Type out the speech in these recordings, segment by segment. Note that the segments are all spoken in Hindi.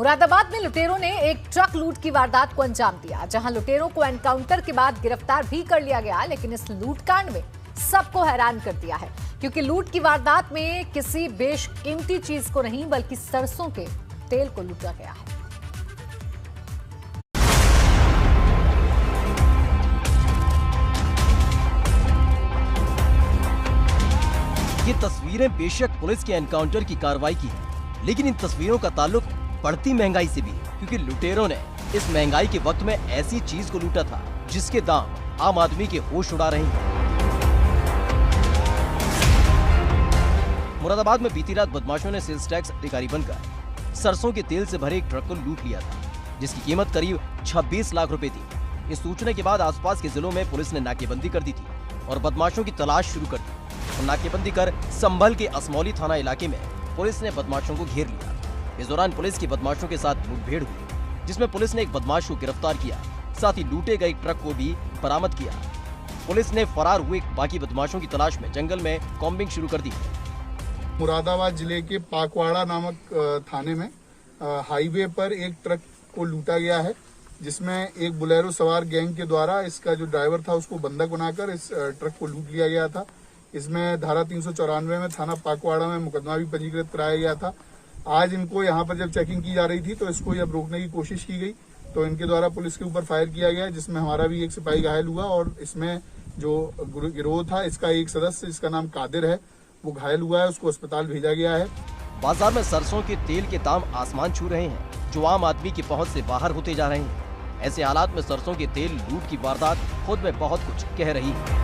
मुरादाबाद में लुटेरों ने एक ट्रक लूट की वारदात को अंजाम दिया, जहां लुटेरों को एनकाउंटर के बाद गिरफ्तार भी कर लिया गया। लेकिन इस लूटकांड में सबको हैरान कर दिया है, क्योंकि लूट की वारदात में किसी बेशकीमती चीज को नहीं बल्कि सरसों के तेल को लूटा गया है। ये तस्वीरें बेशक पुलिस के एनकाउंटर की कार्रवाई की है, लेकिन इन तस्वीरों का ताल्लुक बढ़ती महंगाई से भी है, क्योंकि लुटेरों ने इस महंगाई के वक्त में ऐसी चीज को लूटा था जिसके दाम आम आदमी के होश उड़ा रहे हैं। मुरादाबाद में बीती रात बदमाशों ने सेल्स टैक्स अधिकारी बनकर सरसों के तेल से भरे एक ट्रक को लूट लिया था, जिसकी कीमत करीब 26 लाख रुपए थी। इस सूचना के बाद आसपास के जिलों में पुलिस ने नाकेबंदी कर दी थी और बदमाशों की तलाश शुरू कर दी। और नाकेबंदी कर संभल के असमौली थाना इलाके में पुलिस ने बदमाशों को घेर लिया। इस दौरान पुलिस की बदमाशों के साथ मुठभेड़ हुई, जिसमें पुलिस ने एक बदमाश को गिरफ्तार किया, साथ ही लूटे गए ट्रक को भी बरामद किया। पुलिस ने फरार हुए बाकी बदमाशों की तलाश में जंगल में कॉम्बिंग शुरू कर दी। मुरादाबाद जिले के पाकवाड़ा नामक थाने में हाईवे पर एक ट्रक को लूटा गया है, जिसमें एक बुलेरो सवार गैंग के द्वारा इसका जो ड्राइवर था उसको बंधक बनाकर इस ट्रक को लूट लिया गया था। इसमें धारा 394 में थाना पाकवाड़ा में मुकदमा भी पंजीकृत कराया गया था। आज इनको यहाँ पर जब चेकिंग की जा रही थी तो इसको जब रोकने की कोशिश की गई तो इनके द्वारा पुलिस के ऊपर फायर किया गया, जिसमें हमारा भी एक सिपाही घायल हुआ और इसमें जो गिरोह था इसका एक सदस्य जिसका नाम कादिर है वो घायल हुआ है, उसको अस्पताल भेजा गया है। बाजार में सरसों के तेल के दाम आसमान छू रहे हैं, जो आम आदमी की पहुंच से बाहर होते जा रहे हैं। ऐसे हालात में सरसों के तेल लूट की वारदात खुद में बहुत कुछ कह रही है।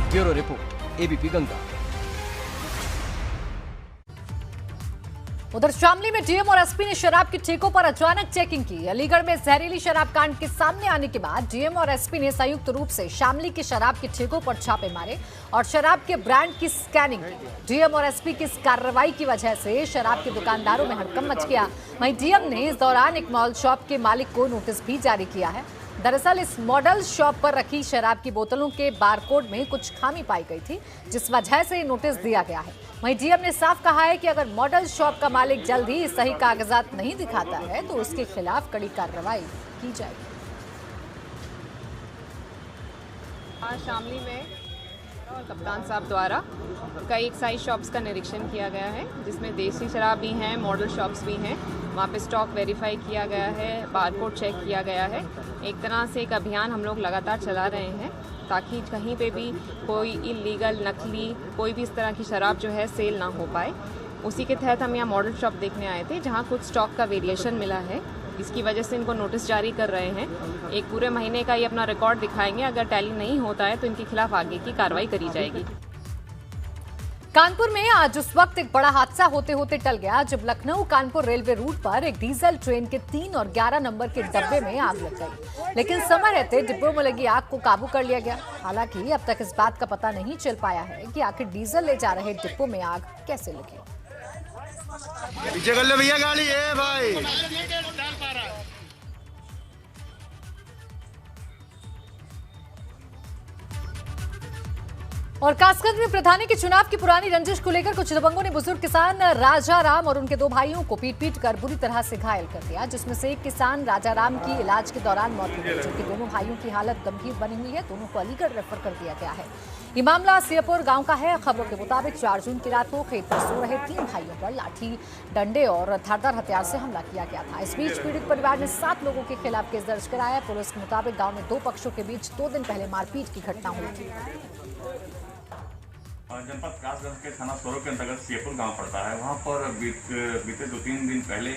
Bureau report, ABP Ganga. उधर शामली में डीएम और एसपी ने शराब की ठेकों पर अचानक चेकिंग की। अलीगढ़ में जहरीली शराब कांड के सामने आने के बाद डीएम और एसपी ने संयुक्त रूप से शामली के शराब की ठेकों पर छापे मारे और शराब के ब्रांड की स्कैनिंग की। डीएम और एसपी की इस कार्रवाई की वजह से शराब के दुकानदारों में हड़कंप मच गया। वहीं डीएम ने इस दौरान एक मॉल शॉप के मालिक को नोटिस भी जारी किया है। दरअसल इस मॉडल शॉप पर रखी शराब की बोतलों के बारकोड में कुछ खामी पाई गई थी, जिस वजह से ये नोटिस दिया गया है। वहीं डीएम ने साफ कहा है कि अगर मॉडल शॉप का मालिक जल्द ही सही कागजात नहीं दिखाता है तो उसके खिलाफ कड़ी कार्रवाई की जाएगी। आज शामली में और कप्तान साहब द्वारा कई एक्साइज शॉप्स का निरीक्षण किया गया है, जिसमें देसी शराब भी हैं, मॉडल शॉप्स भी हैं। वहाँ पे स्टॉक वेरीफाई किया गया है, बारकोड चेक किया गया है। एक तरह से एक अभियान हम लोग लगातार चला रहे हैं ताकि कहीं पे भी कोई इलीगल, नकली, कोई भी इस तरह की शराब जो है सेल ना हो पाए। उसी के तहत हम यहाँ मॉडल शॉप देखने आए थे, जहाँ कुछ स्टॉक का वेरिएशन मिला है। इसकी वजह से इनको नोटिस जारी कर रहे हैं। एक पूरे महीने का ये अपना रिकॉर्ड दिखाएंगे। अगर टैली नहीं होता है तो इनके खिलाफ आगे की कार्रवाई करी जाएगी। कानपुर में आज उस वक्त एक बड़ा हादसा होते होते टल गया जब लखनऊ कानपुर रेलवे रूट पर एक डीजल ट्रेन के 3 और 11 नंबर के डिब्बे में आग लग गई, लेकिन समय रहते डिब्बों में लगी आग को काबू कर लिया गया। हालांकि अब तक इस बात का पता नहीं चल पाया है कि आखिर डीजल ले जा रहे डिब्बों में आग कैसे लगी। पीछे कर लो भैया गाड़ी है भाई। और कासगंज में प्रधानी के चुनाव की पुरानी रंजिश को लेकर कुछ दबंगों ने बुजुर्ग किसान राजा राम और उनके 2 भाइयों को पीट कर बुरी तरह से घायल कर दिया, जिसमें से एक किसान राजा राम की इलाज के दौरान मौत हो गई, जबकि दोनों भाइयों की हालत गंभीर बनी हुई है। दोनों को अलीगढ़ रेफर कर दिया गया है। ये मामला सियापुर गांव का है। खबरों के मुताबिक 4 जून की रात को खेत पर सो रहे 3 भाइयों पर लाठी, डंडे और धारदार हथियार से हमला किया गया था। इस बीच पीड़ित परिवार ने 7 लोगों के खिलाफ केस दर्ज कराया। पुलिस के मुताबिक गाँव में 2 पक्षों के बीच 2 दिन पहले मारपीट की घटना हुई थी। जनपद कासगंज के थाना सोरो के अंतर्गत सियापुर गांव पड़ता है। वहां पर बीते 2-3 दिन पहले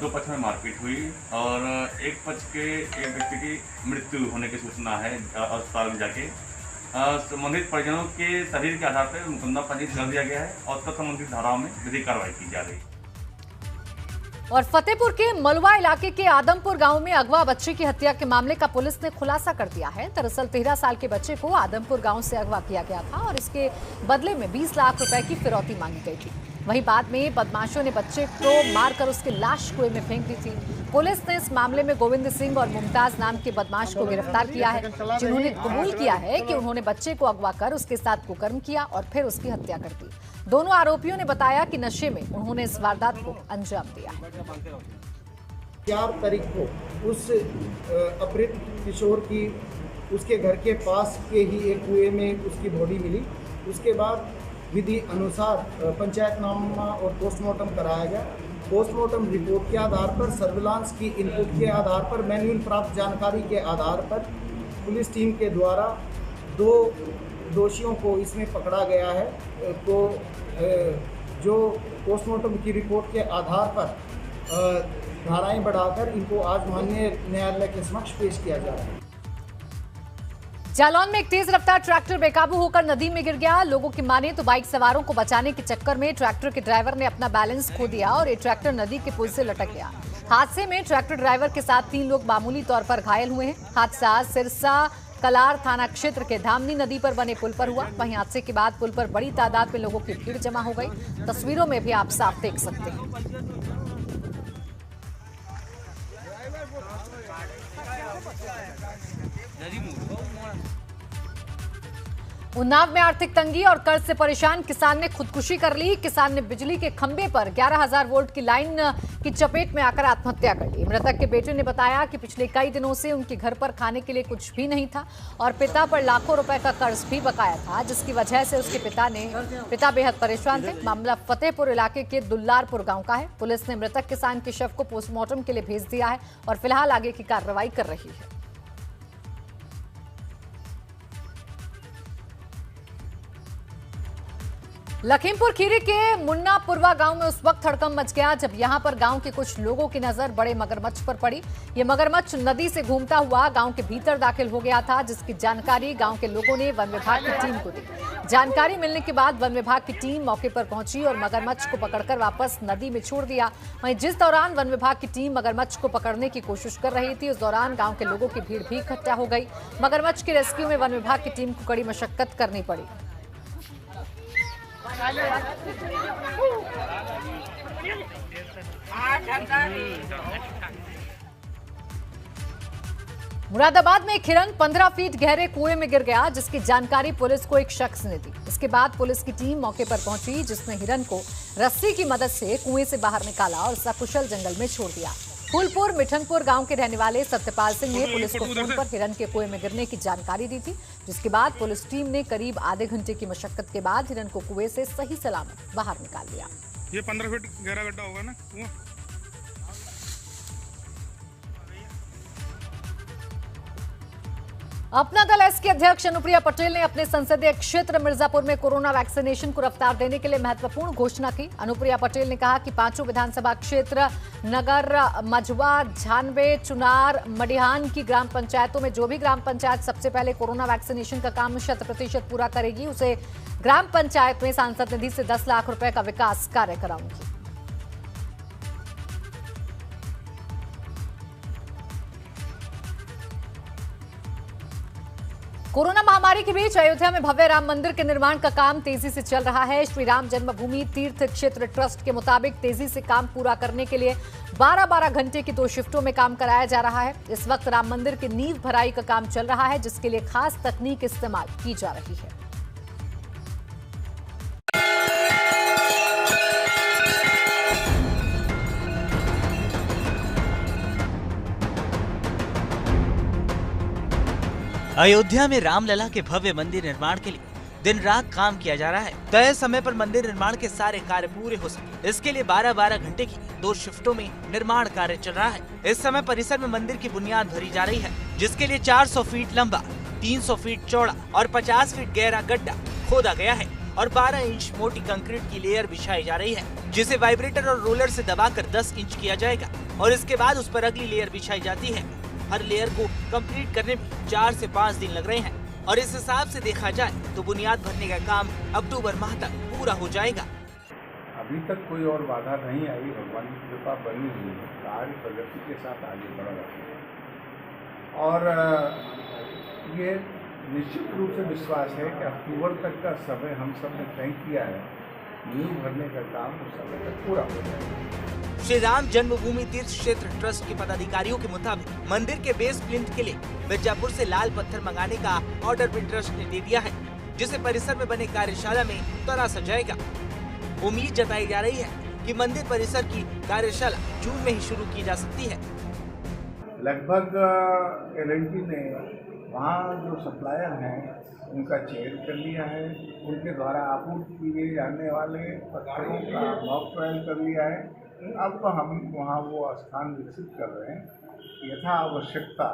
2 पक्ष में मारपीट हुई और एक पक्ष के एक व्यक्ति की मृत्यु होने की सूचना है। अस्पताल में जाके संबंधित परिजनों के शरीर के आधार पर मुकदमा पंजीकृत कर दिया गया है और तत्संबंधित धाराओं में विधिक कार्रवाई की जा रही है। और फतेहपुर के मलवा इलाके के आदमपुर गांव में अगवा बच्चे की हत्या के मामले का पुलिस ने खुलासा कर दिया है। दरअसल 13 साल के बच्चे को आदमपुर गांव से अगवा किया गया था और इसके बदले में 20 लाख रुपए की फिरौती मांगी गई थी। वहीं बाद में बदमाशों ने बच्चे को मारकर उसकी लाश कुएं में फेंक दी थी। पुलिस ने इस मामले में गोविंद सिंह और मुमताज नाम के बदमाश को गिरफ्तार किया है, जिन्होंने कबूल किया है कि उन्होंने बच्चे को अगवा कर उसके साथ कुकर्म किया और फिर उसकी हत्या कर दी। दोनों आरोपियों ने बताया कि नशे में उन्होंने इस वारदात को अंजाम दिया है। 4 तारीख को उस अपहृत किशोर की उसके घर के पास के ही एक कुएं में उसकी बॉडी मिली। उसके बाद विधि अनुसार पंचायतनामा और पोस्टमार्टम कराया गया। पोस्टमार्टम रिपोर्ट के आधार पर, सर्विलांस की इनपुट के आधार पर, मैन्युअल प्राप्त जानकारी के आधार पर पुलिस टीम के द्वारा 2 दोषियों को इसमें पकड़ा गया है। तो जो पोस्टमार्टम की रिपोर्ट के आधार पर धाराएं बढ़ाकर इनको आज माननीय न्यायालय के समक्ष पेश किया जा रहा है। जालौन में एक तेज रफ्तार ट्रैक्टर बेकाबू होकर नदी में गिर गया। लोगों की माने तो बाइक सवारों को बचाने के चक्कर में ट्रैक्टर के ड्राइवर ने अपना बैलेंस खो दिया और ये ट्रैक्टर नदी के पुल से लटक गया। हादसे में ट्रैक्टर ड्राइवर के साथ 3 लोग मामूली तौर पर घायल हुए हैं। हादसा सिरसा कलार थाना क्षेत्र के धामनी नदी पर बने पुल पर हुआ। वहीं हादसे के बाद पुल पर बड़ी तादाद में लोगों की भीड़ जमा हो गई। तस्वीरों में भी आप साफ देख सकते हैं। उन्नाव में आर्थिक तंगी और कर्ज से परेशान किसान ने खुदकुशी कर ली। किसान ने बिजली के खंभे पर 11,000 वोल्ट की लाइन की चपेट में आकर आत्महत्या कर ली। मृतक के बेटे ने बताया कि पिछले कई दिनों से उनके घर पर खाने के लिए कुछ भी नहीं था और पिता पर लाखों रुपए का कर्ज भी बकाया था, जिसकी वजह से उसके पिता बेहद परेशान थे। मामला फतेहपुर इलाके के दुल्लारपुर गाँव का है। पुलिस ने मृतक किसान के शव को पोस्टमार्टम के लिए भेज दिया है और फिलहाल आगे की कार्रवाई कर रही है। लखीमपुर खीरी के मुन्नापुरवा गांव में उस वक्त हड़कंप मच गया जब यहां पर गांव के कुछ लोगों की नजर बड़े मगरमच्छ पर पड़ी। ये मगरमच्छ नदी से घूमता हुआ गांव के भीतर दाखिल हो गया था, जिसकी जानकारी गांव के लोगों ने वन विभाग की टीम को दी। जानकारी मिलने के बाद वन विभाग की टीम मौके पर पहुंची और मगरमच्छ को पकड़कर वापस नदी में छोड़ दिया। वहीं जिस दौरान वन विभाग की टीम मगरमच्छ को पकड़ने की कोशिश कर रही थी, उस दौरान गाँव के लोगों की भीड़ भी इकट्ठा हो गई। मगरमच्छ के रेस्क्यू में वन विभाग की टीम को कड़ी मशक्कत करनी पड़ी। मुरादाबाद में एक हिरन 15 फीट गहरे कुएं में गिर गया, जिसकी जानकारी पुलिस को एक शख्स ने दी। इसके बाद पुलिस की टीम मौके पर पहुंची, जिसने हिरन को रस्सी की मदद से कुएं से बाहर निकाला और सकुशल जंगल में छोड़ दिया। फूलपुर मिठनपुर गांव के रहने वाले सत्यपाल सिंह ने पुलिस को फोन पर हिरन के कुएं में गिरने की जानकारी दी थी, जिसके बाद पुलिस टीम ने करीब आधे घंटे की मशक्कत के बाद हिरन को कुएं से सही सलामत बाहर निकाल लिया। ये 15 फीट गहरा गड्ढा होगा ना कुआं। अपना दल एस के अध्यक्ष अनुप्रिया पटेल ने अपने संसदीय क्षेत्र मिर्जापुर में कोरोना वैक्सीनेशन को रफ्तार देने के लिए महत्वपूर्ण घोषणा की। अनुप्रिया पटेल ने कहा कि 5 विधानसभा क्षेत्र नगर, मझवा, झानवे, चुनार, मडिहान की ग्राम पंचायतों में जो भी ग्राम पंचायत सबसे पहले कोरोना वैक्सीनेशन का काम 100% पूरा करेगी, उसे ग्राम पंचायत में सांसद निधि से 10 लाख रुपए का विकास कार्य कराऊंगी। कोरोना महामारी के बीच अयोध्या में भव्य राम मंदिर के निर्माण का काम तेजी से चल रहा है। श्री राम जन्मभूमि तीर्थ क्षेत्र ट्रस्ट के मुताबिक तेजी से काम पूरा करने के लिए 12-12 घंटे की 2 शिफ्टों में काम कराया जा रहा है। इस वक्त राम मंदिर की नींव भराई का काम चल रहा है, जिसके लिए खास तकनीक इस्तेमाल की जा रही है। अयोध्या में रामलला के भव्य मंदिर निर्माण के लिए दिन रात काम किया जा रहा है। तय समय पर मंदिर निर्माण के सारे कार्य पूरे हो सके, इसके लिए 12-12 घंटे की 2 शिफ्टों में निर्माण कार्य चल रहा है। इस समय परिसर में मंदिर की बुनियाद भरी जा रही है, जिसके लिए 400 फीट लंबा, 300 फीट चौड़ा और 50 फीट गहरा गड्ढा खोदा गया है और 12 इंच मोटी कंक्रीट की लेयर बिछाई जा रही है, जिसे वाइब्रेटर और रोलर से दबाकर 10 इंच किया जाएगा और इसके बाद उस पर अगली लेयर बिछाई जाती है। हर लेयर को कंप्लीट करने में 4 से 5 दिन लग रहे हैं और इस हिसाब से देखा जाए तो बुनियाद भरने का काम अक्टूबर माह तक पूरा हो जाएगा। अभी तक कोई और बाधा नहीं आई, भगवान की कृपा बनी हुई है, कार्य प्रगति के साथ आगे बढ़ रहा है और ये निश्चित रूप से विश्वास है कि अक्टूबर तक का समय हम सब ने तय किया है, नींव भरने का काम उस समय तक पूरा हो जाएगा। श्री राम जन्मभूमि तीर्थ क्षेत्र ट्रस्ट के पदाधिकारियों के मुताबिक मंदिर के बेस प्लिंथ के लिए मिर्जापुर से लाल पत्थर मंगाने का ऑर्डर भी ट्रस्ट ने दे दिया है, जिसे परिसर में बने कार्यशाला में तराशा जाएगा। उम्मीद जताई जा रही है कि मंदिर परिसर की कार्यशाला जून में ही शुरू की जा सकती है। लगभग L&T ने वहाँ जो सप्लायर हैं उनका चयन कर लिया है, उनके द्वारा आपूर्ति किए जाने वाले पत्थरों का मॉक ट्रायल कर लिया है। अब हम वहाँ वो स्थान विकसित कर रहे हैं, यथा आवश्यकता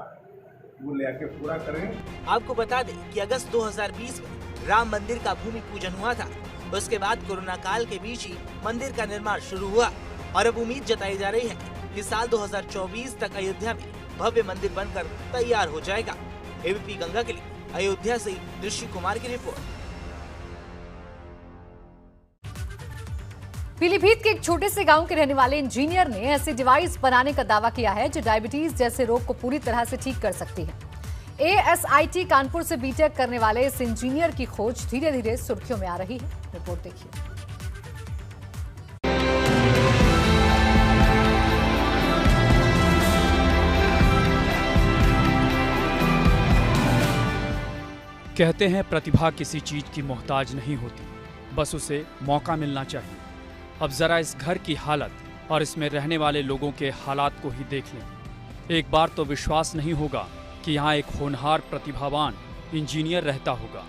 वो लेके पूरा करें। आपको बता दें कि अगस्त 2020 में राम मंदिर का भूमि पूजन हुआ था। उसके बाद कोरोना काल के बीच ही मंदिर का निर्माण शुरू हुआ और अब उम्मीद जताई जा रही है कि साल 2024 तक अयोध्या में भव्य मंदिर बनकर तैयार हो जाएगा। एबीपी गंगा के लिए अयोध्या से ऋषि कुमार की रिपोर्ट। पीलीभीत के एक छोटे से गांव के रहने वाले इंजीनियर ने ऐसी डिवाइस बनाने का दावा किया है जो डायबिटीज जैसे रोग को पूरी तरह से ठीक कर सकती है। ASIT कानपुर से बीटेक करने वाले इस इंजीनियर की खोज धीरे धीरे सुर्खियों में आ रही है। रिपोर्ट देखिए। कहते हैं प्रतिभा किसी चीज की मोहताज नहीं होती, बस उसे मौका मिलना चाहिए। अब जरा इस घर की हालत और इसमें रहने वाले लोगों के हालात को ही देख लें। एक बार तो विश्वास नहीं होगा कि यहाँ एक होनहार प्रतिभावान इंजीनियर रहता होगा,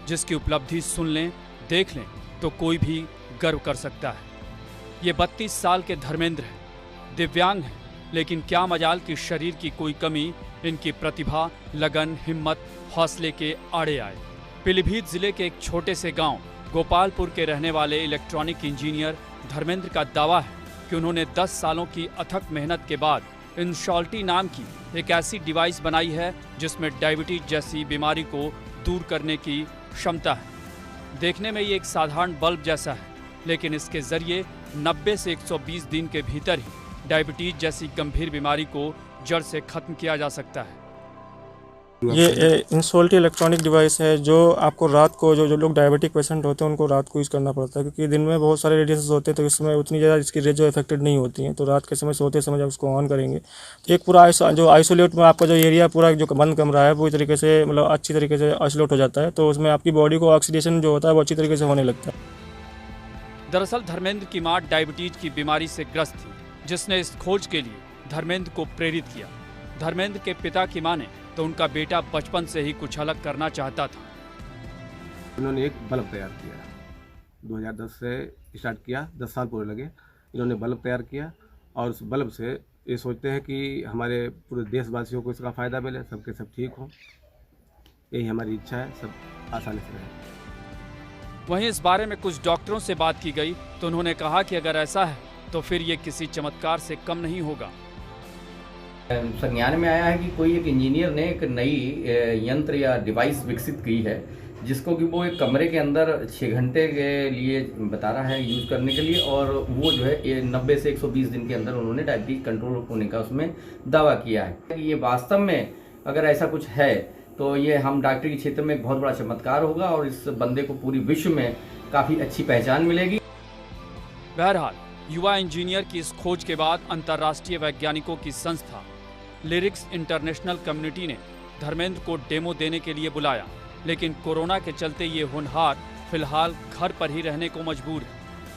जिसकी उपलब्धि सुन लें, देख लें तो कोई भी गर्व कर सकता है। ये 32 साल के धर्मेंद्र हैं, दिव्यांग हैं, लेकिन क्या मजाल कि शरीर की कोई कमी इनकी प्रतिभा, लगन, हिम्मत, हौसले के आड़े आए। पीलीभीत जिले के एक छोटे से गांव गोपालपुर के रहने वाले इलेक्ट्रॉनिक इंजीनियर धर्मेंद्र का दावा है कि उन्होंने 10 सालों की अथक मेहनत के बाद इंशॉल्टी नाम की एक ऐसी डिवाइस बनाई है जिसमें डायबिटीज जैसी बीमारी को दूर करने की क्षमता है। देखने में ये एक साधारण बल्ब जैसा है, लेकिन इसके जरिए 90 से 120 दिन के भीतर ही डायबिटीज जैसी गंभीर बीमारी को जड़ से खत्म किया जा सकता है। ये इंसोल्टी इलेक्ट्रॉनिक डिवाइस है जो आपको रात को जो लोग डायबिटिक पेशेंट होते हैं उनको रात को यूज़ करना पड़ता है, क्योंकि दिन में बहुत सारे रेडिएशंस होते हैं तो इसमें उतनी ज़्यादा इसकी रेज जो इफेक्टेड नहीं होती हैं। तो रात के समय सोते समय जब उसको ऑन करेंगे तो एक पूरा जो आइसोलेट में आपका जो एरिया पूरा जो बंद कमरा है पूरी तरीके से मतलब अच्छी तरीके से आइसोलेट हो जाता है, तो उसमें आपकी बॉडी को ऑक्सीडेशन जो होता है वो अच्छी तरीके से होने लगता है। दरअसल धर्मेंद्र की मां डायबिटीज की बीमारी से ग्रस्त थी, जिसने इस खोज के लिए धर्मेंद्र को प्रेरित किया। धर्मेंद्र के पिता की माने तो उनका बेटा बचपन से ही कुछ अलग करना चाहता था। उन्होंने एक बल्ब तैयार किया, 2010 से स्टार्ट किया, 10 साल पूरे लगे। इन्होंने बल्ब तैयार किया और उस बल्ब से ये सोचते हैं कि हमारे पूरे देशवासियों को इसका फ़ायदा मिले, सबके सब ठीक हो। यही हमारी इच्छा है, सब आसानी से रहे। वहीं इस बारे में कुछ डॉक्टरों से बात की गई तो उन्होंने कहा कि अगर ऐसा है तो फिर ये किसी चमत्कार से कम नहीं होगा। संज्ञान में आया है कि कोई एक इंजीनियर ने एक नई यंत्र या डिवाइस विकसित की है जिसको कि वो एक कमरे के अंदर 6 घंटे के लिए बता रहा है यूज़ करने के लिए, और वो जो है 90 से 120 दिन के अंदर उन्होंने डायबिटीज कंट्रोल होने का उसमें दावा किया है। ये वास्तव में अगर ऐसा कुछ है तो ये हम डॉक्टरी के क्षेत्र में एक बहुत बड़ा चमत्कार होगा और इस बंदे को पूरी विश्व में काफ़ी अच्छी पहचान मिलेगी। बहरहाल युवा इंजीनियर की इस खोज के बाद अंतर्राष्ट्रीय वैज्ञानिकों की संस्था लिरिक्स इंटरनेशनल कम्युनिटी ने धर्मेंद्र को डेमो देने के लिए बुलाया, लेकिन कोरोना के चलते ये होनहार फिलहाल घर पर ही रहने को मजबूर है।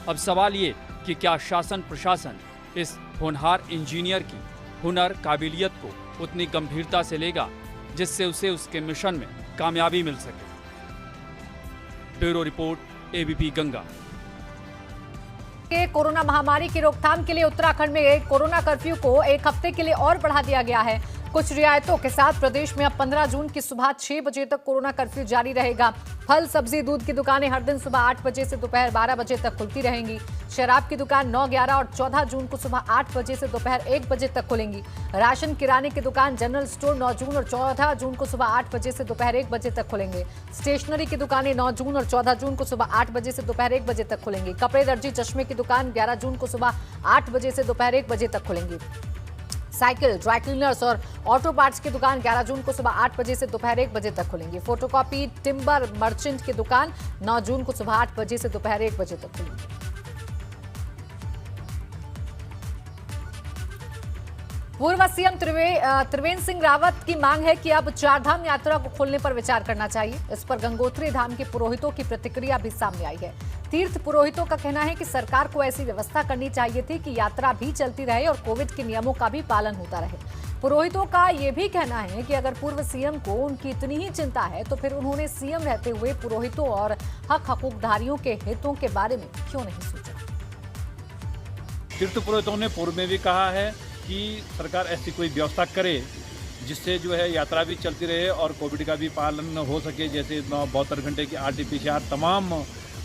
अब सवाल ये कि क्या शासन प्रशासन इस होनहार इंजीनियर की हुनर, काबिलियत को उतनी गंभीरता से लेगा जिससे उसे उसके मिशन में कामयाबी मिल सके। Bureau report, ABP Ganga. Corona महामारी की रोकथाम के लिए उत्तराखंड में कोरोना कर्फ्यू को 1 हफ्ते के लिए और बढ़ा दिया गया है। कुछ रियायतों के साथ प्रदेश में अब 15 जून की सुबह 6 बजे तक कोरोना कर्फ्यू जारी रहेगा। फल, सब्जी, दूध की दुकानें हर दिन सुबह 8 बजे से दोपहर 12 बजे तक खुलती रहेंगी। शराब की दुकान 9, 11 और 14 जून को सुबह 8 बजे से दोपहर 1 बजे तक खुलेंगी। राशन, किराने की दुकान, जनरल स्टोर 9 जून और 14 जून को सुबह 8 बजे से दोपहर 1 बजे तक खुलेंगे। स्टेशनरी की दुकानें 9 जून और 14 जून को सुबह 8 बजे से दोपहर 1 बजे तक खुलेंगी। कपड़े, दर्जी, चश्मे की दुकान 11 जून को सुबह 8 बजे से दोपहर 1 बजे तक खुलेंगी। साइकिल, ड्राई क्लीनर्स और ऑटो पार्ट्स की दुकान 11 जून को सुबह 8 बजे से दोपहर 1 बजे तक खुलेंगी। फोटोकॉपी, टिम्बर मर्चेंट की दुकान 9 जून को सुबह 8 बजे से दोपहर 1 बजे तक खुलेंगी। पूर्व सीएम त्रिवेंद्र सिंह रावत की मांग है कि अब 4 धाम यात्रा को खोलने पर विचार करना चाहिए। इस पर गंगोत्री धाम के पुरोहितों की प्रतिक्रिया भी सामने आई है। तीर्थ पुरोहितों का कहना है कि सरकार को ऐसी व्यवस्था करनी चाहिए थी कि यात्रा भी चलती रहे और कोविड के नियमों का भी पालन होता रहे। पुरोहितों का ये भी कहना है कि अगर पूर्व सीएम को उनकी इतनी ही चिंता है तो फिर उन्होंने सीएम रहते हुए पुरोहितों और हकूकधारियों के हितों के बारे में क्यों नहीं सोचा। तीर्थ पुरोहितों ने पूर्व में भी कहा है कि सरकार ऐसी कोई व्यवस्था करे जिससे जो है यात्रा भी चलती रहे और कोविड का भी पालन हो सके, जैसे 72 घंटे की RT-PCR तमाम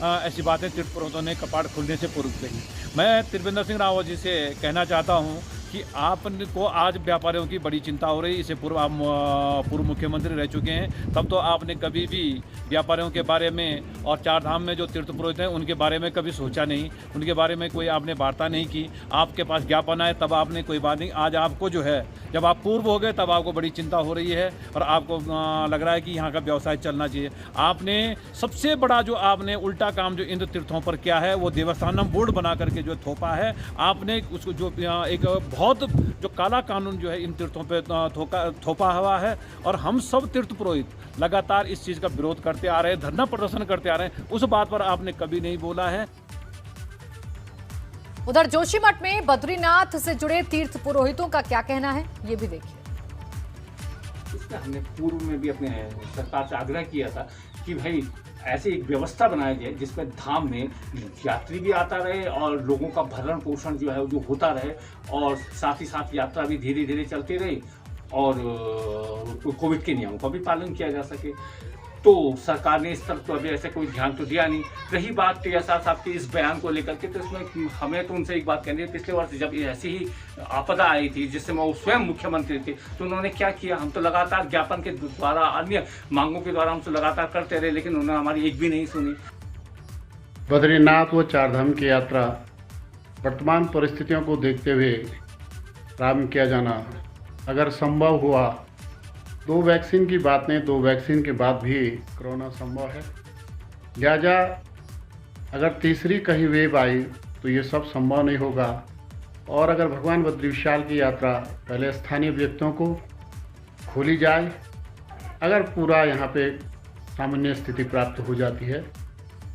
ऐसी बातें तीर्थ पुरोहितों ने कपाट खुलने से पूर्व कही। मैं त्रिवेंद्र सिंह रावत जी से कहना चाहता हूं कि आपको आज व्यापारियों की बड़ी चिंता हो रही है। इससे पूर्व आप पूर्व मुख्यमंत्री रह चुके हैं, तब तो आपने कभी भी व्यापारियों के बारे में और चार धाम में जो तीर्थ पुरोहित हैं उनके बारे में कभी सोचा नहीं, उनके बारे में कोई आपने वार्ता नहीं की। आपके पास ज्ञापन आए तब आपने कोई बात नहीं। आज आपको जो है, जब आप पूर्व हो गए तब आपको बड़ी चिंता हो रही है और आपको लग रहा है कि यहाँ का व्यवसाय चलना चाहिए। आपने सबसे बड़ा जो आपने उल्टा काम जो इंद्र तीर्थों पर किया है वो देवस्थानम बोर्ड बना करके जो थोपा है आपने, उसको जो एक बहुत जो काला कानून जो है इन तीर्थों पे थोपा हुआ है। और हम सब तीर्थ पुरोहित लगातार इस चीज़ का विरोध करते आ रहे हैं, धरना प्रदर्शन करते आ रहे हैं। उस बात पर आपने कभी नहीं बोला है। उधर जोशीमठ में बद्रीनाथ से जुड़े तीर्थ पुरोहितों का क्या कहना है, ये भी देखिए। इसमें हमने पूर्व में भी अपने सरकार से आग्रह किया था कि भाई ऐसी एक व्यवस्था बनाई जाए जिसमें धाम में यात्री भी आता रहे और लोगों का भरण पोषण जो है जो होता रहे और साथ ही साथ यात्रा भी धीरे धीरे चलती रही और कोविड के नियमों का भी पालन किया जा सके। तो सरकार ने इस तरफ तो अभी ऐसे कोई ध्यान तो दिया नहीं। रही बात टीएसआर साहब के इस बयान को लेकर के, तो इसमें हमें तो उनसे एक बात कहनी है, पिछले वर्ष जब ऐसी ही आपदा आई थी जिससे वो स्वयं मुख्यमंत्री थे तो उन्होंने क्या किया, हम तो लगातार ज्ञापन के द्वारा अन्य मांगों के द्वारा हम तो लगातार करते रहे, लेकिन उन्होंने हमारी एक भी नहीं सुनी। बद्रीनाथ व चारधाम की यात्रा वर्तमान परिस्थितियों को देखते हुए प्रारंभ किया जाना अगर संभव हुआ, 2 वैक्सीन की बात नहीं, 2 वैक्सीन के बाद भी कोरोना संभव है। लिहाजा अगर तीसरी कहीं वेव आई तो ये सब संभव नहीं होगा। और अगर भगवान बद्री विशाल की यात्रा पहले स्थानीय व्यक्तियों को खोली जाए, अगर पूरा यहाँ पे सामान्य स्थिति प्राप्त हो जाती है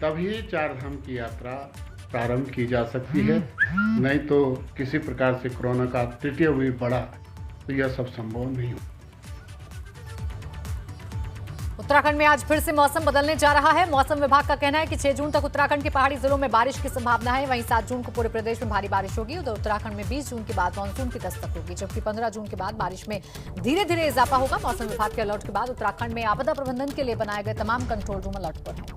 तभी चारधाम की यात्रा प्रारंभ की जा सकती है। नहीं तो किसी प्रकार से कोरोना का तृतीय वेव बढ़ा तो यह सब संभव नहीं हो। उत्तराखंड में आज फिर से मौसम बदलने जा रहा है। मौसम विभाग का कहना है कि 6 जून तक उत्तराखंड के पहाड़ी जिलों में बारिश की संभावना है। वहीं 7 जून को पूरे प्रदेश में भारी बारिश होगी। उधर उत्तराखंड में 20 जून के बाद मानसून की दस्तक होगी, जबकि 15 जून के बाद बारिश में धीरे धीरे इजाफा होगा। मौसम विभाग के अलर्ट के बाद उत्तराखंड में आपदा प्रबंधन के लिए बनाए गए तमाम कंट्रोल रूम अलर्ट पर हैं।